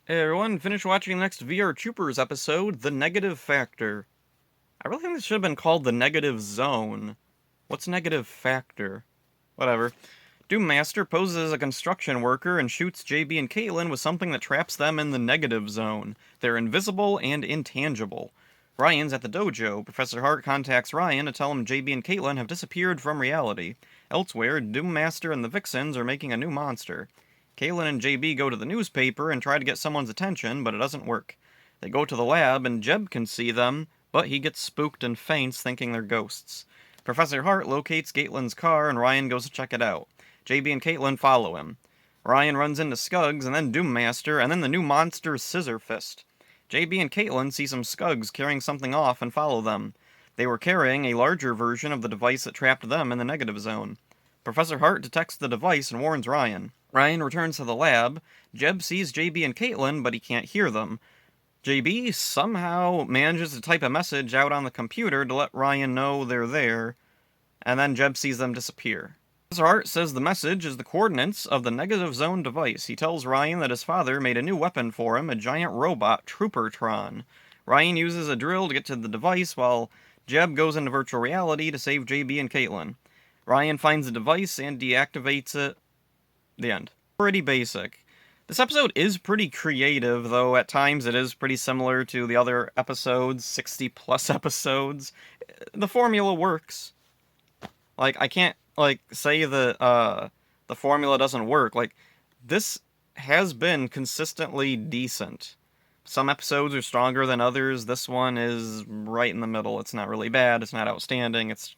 Hey everyone, finished watching the next VR Troopers episode, The Negative Factor. I really think this should have been called The Negative Zone. What's Negative Factor? Whatever. Doom Master poses as a construction worker and shoots JB and Caitlin with something that traps them in the negative zone. They're invisible and intangible. Ryan's at the dojo. Professor Hart contacts Ryan to tell him JB and Caitlin have disappeared from reality. Elsewhere, Doom Master and the Vixens are making a new monster. Caitlin and JB go to the newspaper and try to get someone's attention, but it doesn't work. They go to the lab and Jeb can see them, but he gets spooked and faints thinking they're ghosts. Professor Hart locates Caitlin's car and Ryan goes to check it out. JB and Caitlin follow him. Ryan runs into Skuggs and then Doom Master and then the new monster Scissor Fist. JB and Caitlin see some Skuggs carrying something off and follow them. They were carrying a larger version of the device that trapped them in the negative zone. Professor Hart detects the device and warns Ryan. Ryan returns to the lab. Jeb sees JB and Caitlin, but he can't hear them. JB somehow manages to type a message out on the computer to let Ryan know they're there, and then Jeb sees them disappear. Professor Hart says the message is the coordinates of the negative zone device. He tells Ryan that his father made a new weapon for him, a giant robot, Troopertron. Ryan uses a drill to get to the device while Jeb goes into virtual reality to save JB and Caitlin. Ryan finds the device and deactivates it. The end. Pretty basic. This episode is pretty creative, though at times it is pretty similar to the other episodes, 60 plus episodes. The formula works. Like, I can't, say that, the formula doesn't work. Like, this has been consistently decent. Some episodes are stronger than others. This one is right in the middle. It's not really bad. It's not outstanding. It's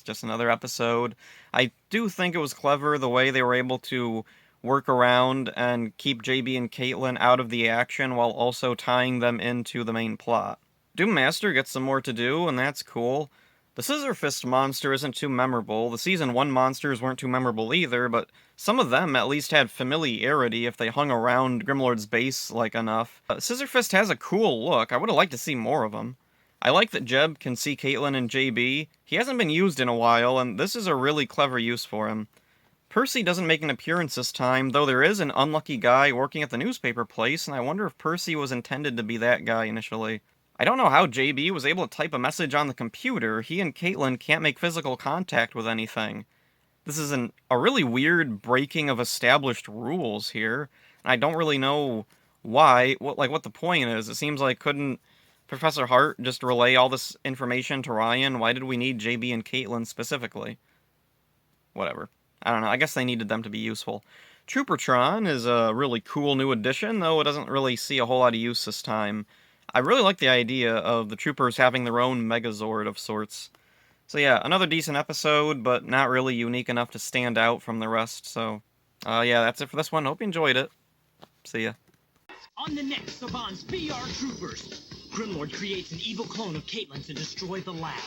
just another episode. I do think it was clever the way they were able to work around and keep JB and Caitlin out of the action while also tying them into the main plot. Doom Master gets some more to do, and that's cool. The Scissor Fist monster isn't too memorable. The Season 1 monsters weren't too memorable either, but some of them at least had familiarity if they hung around Grimlord's base like enough. Scissor Fist has a cool look. I would have liked to see more of them. I like that Jeb can see Caitlin and JB. He hasn't been used in a while, and this is a really clever use for him. Percy doesn't make an appearance this time, though there is an unlucky guy working at the newspaper place, and I wonder if Percy was intended to be that guy initially. I don't know how JB was able to type a message on the computer. He and Caitlin can't make physical contact with anything. This is a really weird breaking of established rules here, and I don't really know why, what the point is. It seems like couldn't Professor Hart just relay all this information to Ryan? Why did we need JB and Caitlin specifically? Whatever. I don't know. I guess they needed them to be useful. Troopertron is a really cool new addition, though it doesn't really see a whole lot of use this time. I really like the idea of the troopers having their own Megazord of sorts. So yeah, another decent episode, but not really unique enough to stand out from the rest, so... yeah, that's it for this one. Hope you enjoyed it. See ya. On the next Saban's VR Troopers, Grimlord creates an evil clone of Caitlin to destroy the lab.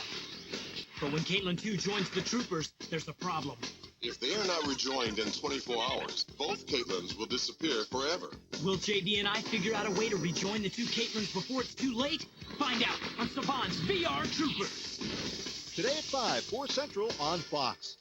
But when Caitlin 2 joins the Troopers, there's a problem. If they are not rejoined in 24 hours, both Caitlins will disappear forever. Will JB and I figure out a way to rejoin the two Caitlins before it's too late? Find out on Saban's VR Troopers. Today at 5, 4 Central on Fox.